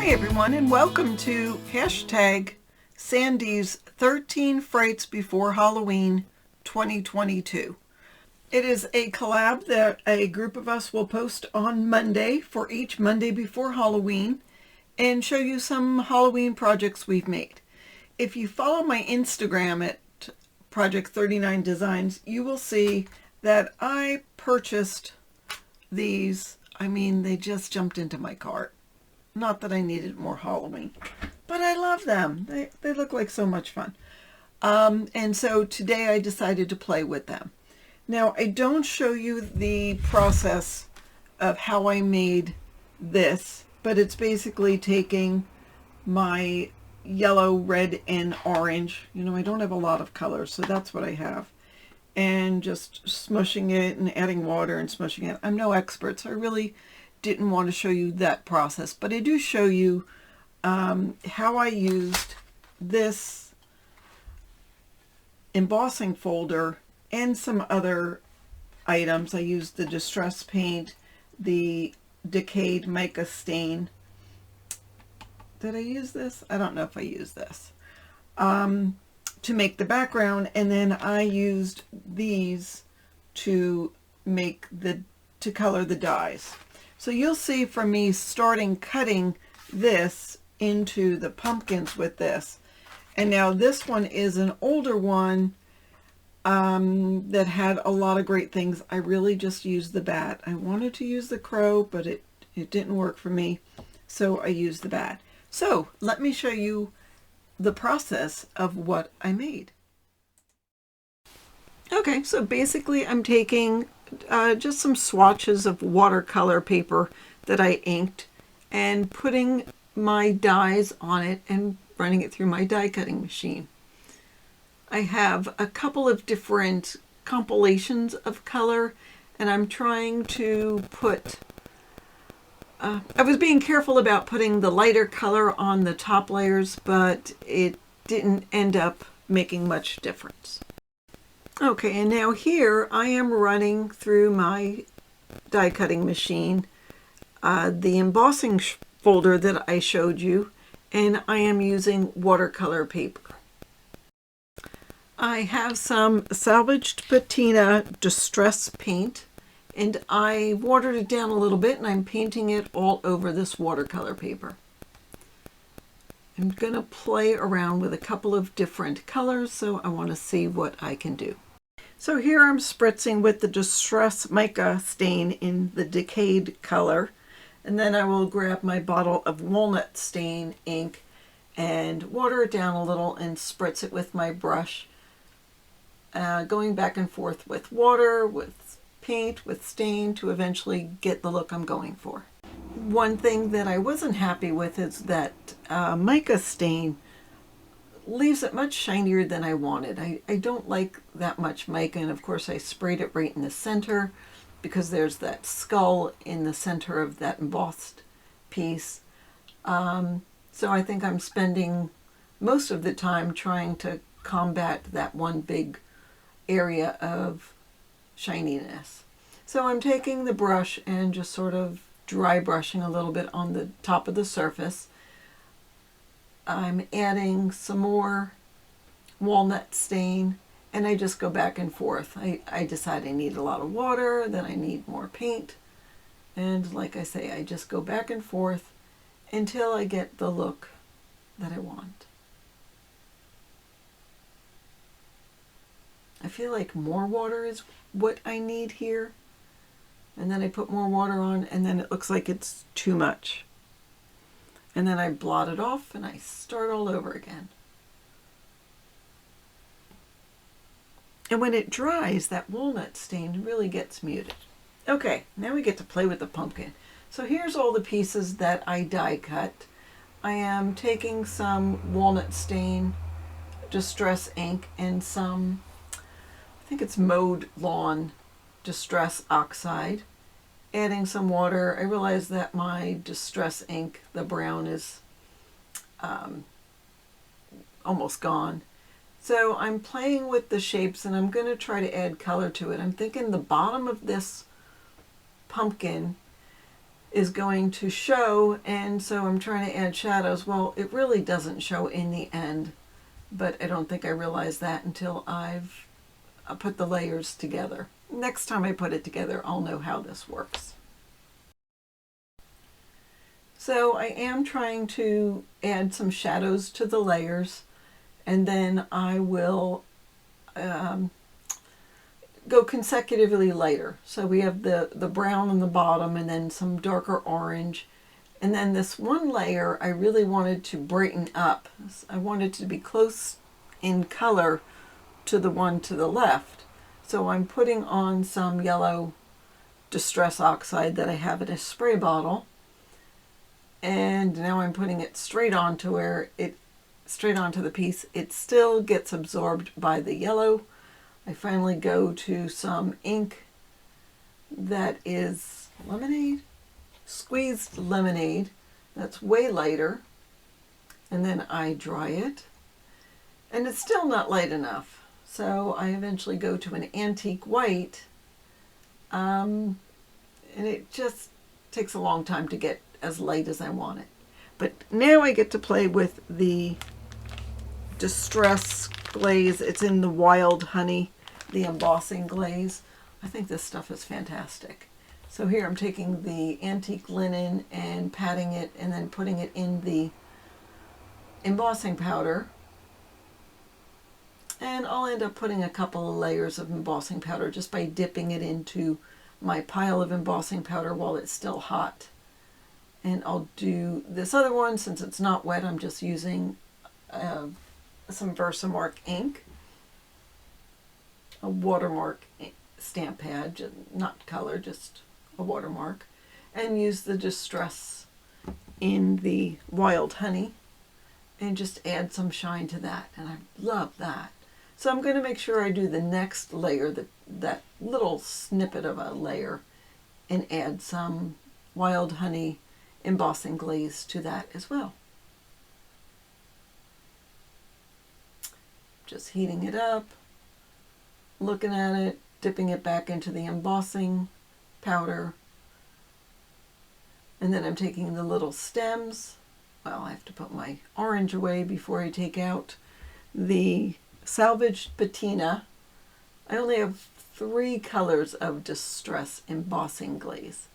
Hi everyone, and welcome to hashtag Sandy's 13 Frights Before Halloween 2022. It is a collab that a group of us will post on Monday for each Monday before Halloween and show you some Halloween projects we've made. If you follow my Instagram at Project 39 Designs, you will see that I purchased these. I mean, they just jumped into my cart. Not that I needed more Halloween, but I love them. They look like so much fun. And so today I decided to play with them. Now, I don't show you the process of how I made this, but it's basically taking my yellow, red, and orange. You know, I don't have a lot of colors, so that's what I have. And just smushing it and adding water and smushing it. I'm no expert, so I really didn't want to show you that process, but I do show you how I used this embossing folder and some other items. I used the distress paint, the decayed mica stain. Did I use this? I don't know if I used this. To make the background, and then I used these to color the dies. So you'll see from me starting cutting this into the pumpkins with this. And now this one is an older one that had a lot of great things. I really just used the bat. I wanted to use the crow, but it didn't work for me. So I used the bat. So let me show you the process of what I made. Okay, so basically I'm taking just some swatches of watercolor paper that I inked and putting my dies on it and running it through my die cutting machine. I have a couple of different compilations of color, and I'm trying to put I was being careful about putting the lighter color on the top layers, but it didn't end up making much difference. Okay, and now here I am running through my die cutting machine the embossing folder that I showed you, and I am using watercolor paper. I have some salvaged patina distress paint, and I watered it down a little bit, and I'm painting it all over this watercolor paper. I'm going to play around with a couple of different colors, so I want to see what I can do. So here I'm spritzing with the Distress Mica stain in the decayed color, and then I will grab my bottle of walnut stain ink and water it down a little and spritz it with my brush, going back and forth with water, with paint, with stain to eventually get the look I'm going for. One thing that I wasn't happy with is that mica stain leaves it much shinier than I wanted. I don't like that much mica, and of course I sprayed it right in the center because there's that skull in the center of that embossed piece. So I think I'm spending most of the time trying to combat that one big area of shininess. So I'm taking the brush and just sort of dry brushing a little bit on the top of the surface. I'm adding some more walnut stain, and I just go back and forth. I decide I need a lot of water, then I need more paint, and like I say, I just go back and forth until I get the look that I want. I feel like more water is what I need here, and then I put more water on, and then it looks like it's too much. And then I blot it off and I start all over again. And when it dries, that walnut stain really gets muted. Okay, now we get to play with the pumpkin. So here's all the pieces that I die cut. I am taking some walnut stain, distress ink, and some, I think it's mowed lawn distress oxide. Adding some water. I realize that my distress ink, the brown, is almost gone. So I'm playing with the shapes, and I'm going to try to add color to it. I'm thinking the bottom of this pumpkin is going to show, and so I'm trying to add shadows. Well, it really doesn't show in the end, but I don't think I realized that until I've put the layers together. Next time I put it together, I'll know how this works. So I am trying to add some shadows to the layers, and then I will go consecutively lighter. So we have the brown on the bottom and then some darker orange. And then this one layer I really wanted to brighten up. I wanted to be close in color to the one to the left. So I'm putting on some yellow Distress Oxide that I have in a spray bottle. And now I'm putting it straight onto the piece. It still gets absorbed by the yellow. I finally go to some ink that is lemonade, squeezed lemonade, that's way lighter, and then I dry it, and it's still not light enough. So I eventually go to an antique white, and it just takes a long time to get as light as I want it. But now I get to play with the Distress Glaze. It's in the Wild Honey, the Embossing Glaze. I think this stuff is fantastic. So here I'm taking the antique linen and patting it and then putting it in the embossing powder. And I'll end up putting a couple of layers of embossing powder just by dipping it into my pile of embossing powder while it's still hot. And I'll do this other one, since it's not wet, I'm just using some Versamark ink, a watermark stamp pad, not color, just a watermark, and use the Distress in the Wild Honey and just add some shine to that, and I love that. So I'm going to make sure I do the next layer, that little snippet of a layer, and add some Wild Honey embossing glaze to that as well. Just heating it up, looking at it, dipping it back into the embossing powder, and then I'm taking the little stems. Well, I have to put my orange away before I take out the salvaged patina. I only have 3 colors of Distress embossing glaze.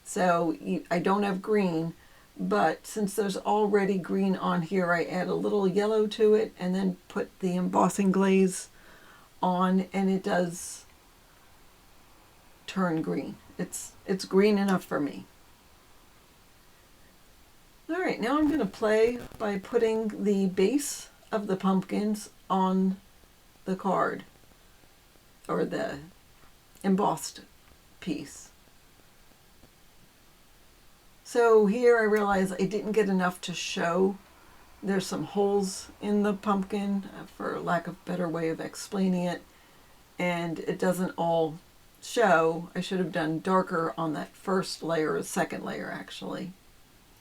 So I don't have green, but since there's already green on here, I add a little yellow to it and then put the embossing glaze on, and it does turn green. It's green enough for me. All right, now I'm going to play by putting the base of the pumpkins on the card, or the embossed piece. So here I realize I didn't get enough to show. There's some holes in the pumpkin, for lack of a better way of explaining it, and it doesn't all show. I should have done darker on that first layer, or second layer actually,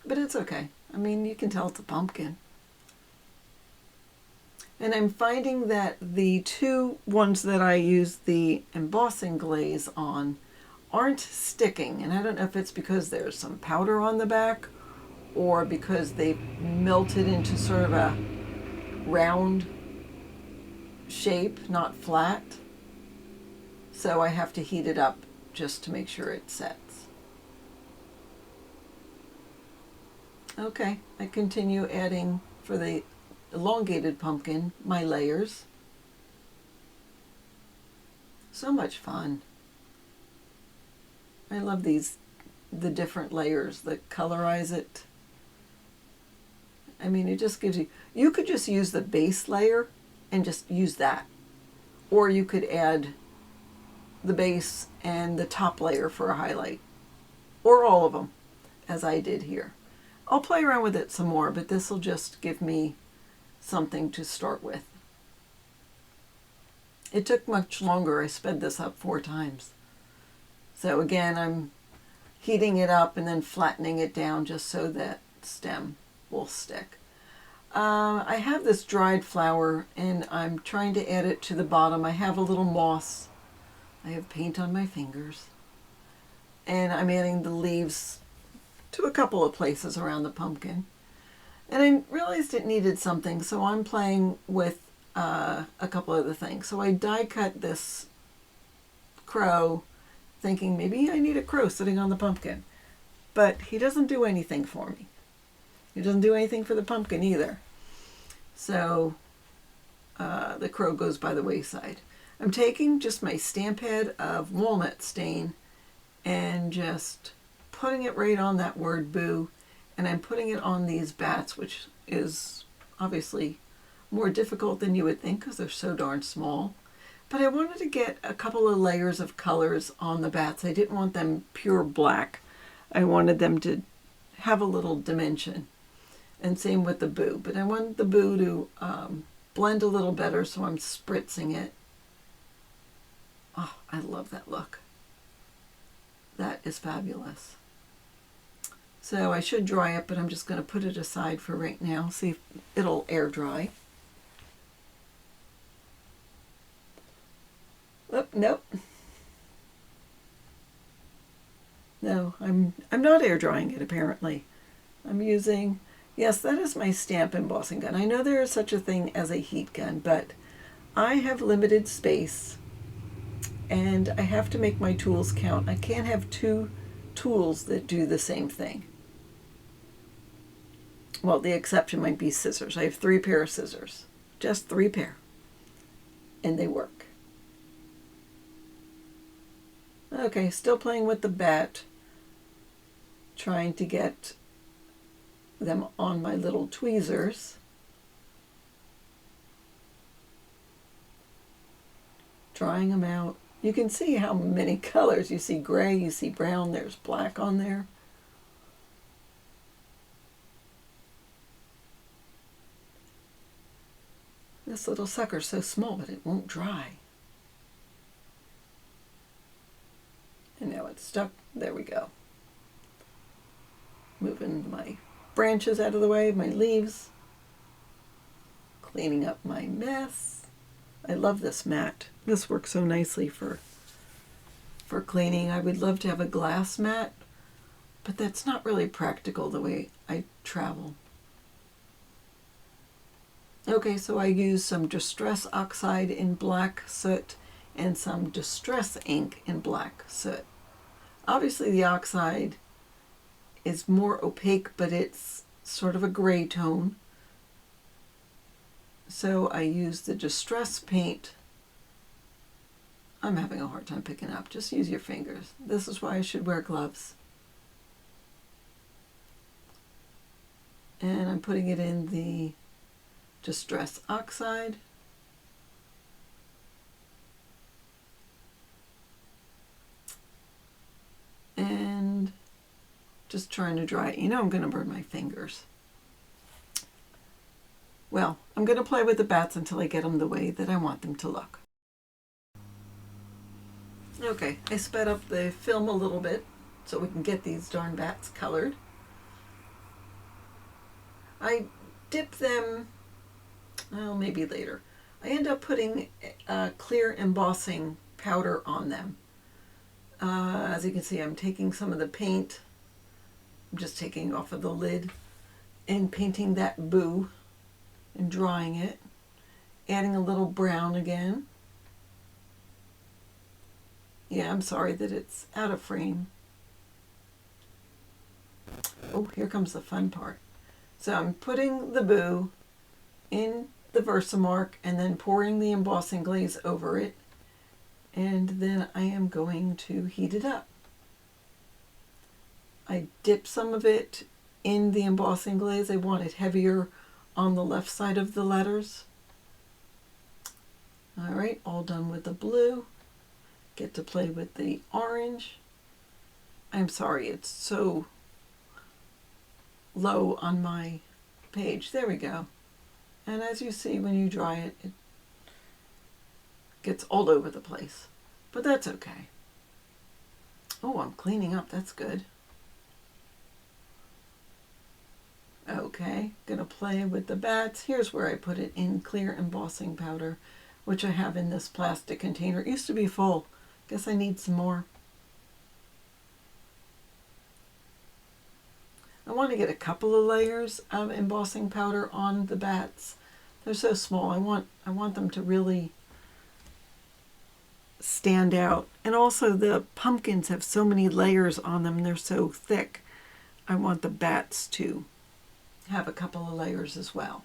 but it's okay. I mean, you can tell it's a pumpkin. And I'm finding that the 2 ones that I use the embossing glaze on aren't sticking, and I don't know if it's because there's some powder on the back or because they melted into sort of a round shape, not flat. So I have to heat it up just to make sure it sets. Okay, I continue adding, for the elongated pumpkin, my layers. So much fun. I love the different layers that colorize it. I mean, it just gives you could just use the base layer and just use that. Or you could add the base and the top layer for a highlight. Or all of them, as I did here. I'll play around with it some more, but this will just give me something to start with. It took much longer. I sped this up 4 times. So again, I'm heating it up and then flattening it down just so that stem will stick. I have this dried flower and I'm trying to add it to the bottom. I have a little moss. I have paint on my fingers. And I'm adding the leaves to a couple of places around the pumpkin. And I realized it needed something, so I'm playing with a couple other things. So I die cut this crow, thinking maybe I need a crow sitting on the pumpkin. But he doesn't do anything for me. He doesn't do anything for the pumpkin either. So the crow goes by the wayside. I'm taking just my stamp head of walnut stain and just putting it right on that word boo, and I'm putting it on these bats, which is obviously more difficult than you would think because they're so darn small. But I wanted to get a couple of layers of colors on the bats. I didn't want them pure black. I wanted them to have a little dimension. And same with the boo. But I wanted the boo to blend a little better, so I'm spritzing it. Oh, I love that look. That is fabulous. So I should dry it, but I'm just going to put it aside for right now. See if it'll air dry. Oh, nope. No, I'm not air drying it apparently. I'm using, yes, that is my stamp embossing gun. I know there is such a thing as a heat gun, but I have limited space and I have to make my tools count. I can't have two tools that do the same thing. Well, the exception might be scissors. I have 3 pair of scissors, just 3 pair, and they work. Okay, still playing with the bat, trying to get them on my little tweezers. Drying them out. You can see how many colors. You see gray, you see brown, there's black on there. This little sucker's so small, but it won't dry. And now it's stuck. There we go. Moving my branches out of the way, my leaves. Cleaning up my mess. I love this mat. This works so nicely for cleaning. I would love to have a glass mat, but that's not really practical the way I travel. Okay, so I use some Distress Oxide in black soot and some Distress ink in black soot. Obviously the oxide is more opaque, but it's sort of a gray tone. So I use the Distress paint. I'm having a hard time picking up. Just use your fingers. This is why I should wear gloves. And I'm putting it in the Distress Oxide. And just trying to dry it. You know I'm going to burn my fingers. Well, I'm going to play with the bats until I get them the way that I want them to look. Okay, I sped up the film a little bit so we can get these darn bats colored. I dip them, well, maybe later. I end up putting clear embossing powder on them. As you can see, I'm taking some of the paint. I'm just taking off of the lid and painting that boo and drawing it. Adding a little brown again. Yeah, I'm sorry that it's out of frame. Oh, here comes the fun part. So I'm putting the boo in the Versamark and then pouring the embossing glaze over it. And then I am going to heat it up. I dip some of it in the embossing glaze. I want it heavier on the left side of the letters. All right, all done with the blue. Get to play with the orange. I'm sorry, it's so low on my page. There we go. And as you see, when you dry it, it gets all over the place. But that's okay. Oh, I'm cleaning up. That's good. Okay, gonna play with the bats. Here's where I put it in clear embossing powder, which I have in this plastic container. It used to be full. Guess I need some more. want to get a couple of layers of embossing powder on the bats. They're so small. I want them to really stand out. And also the pumpkins have so many layers on them. They're so thick. I want the bats to have a couple of layers as well.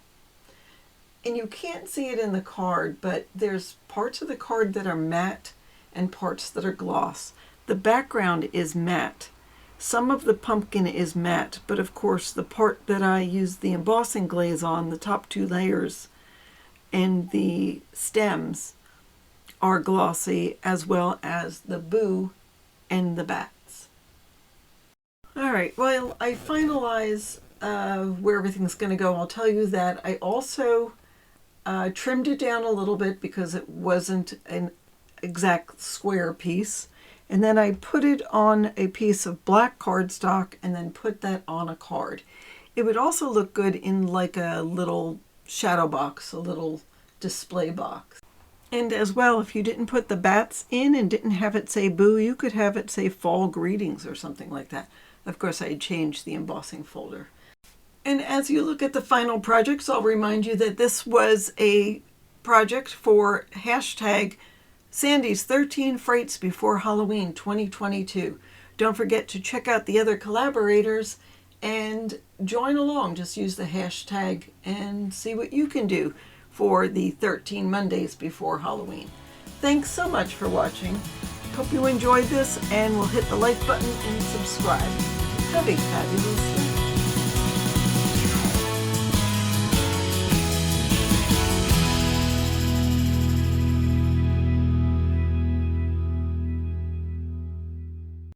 And you can't see it in the card, but there's parts of the card that are matte and parts that are gloss. The background is matte. Some of the pumpkin is matte, but of course the part that I used the embossing glaze on, the top 2 layers, and the stems are glossy, as well as the boo and the bats. All right, well, I finalize where everything's going to go. I'll tell you that I also trimmed it down a little bit because it wasn't an exact square piece. And then I put it on a piece of black cardstock and then put that on a card. It would also look good in like a little shadow box, a little display box. And as well, if you didn't put the bats in and didn't have it say boo, you could have it say fall greetings or something like that. Of course, I changed the embossing folder. And as you look at the final projects, I'll remind you that this was a project for hashtag Sandy's 13 Frights Before Halloween 2022. Don't forget to check out the other collaborators and join along. Just use the hashtag and see what you can do for the 13 Mondays before Halloween. Thanks so much for watching. Hope you enjoyed this, and we'll hit the like button and subscribe. Have a fabulous day.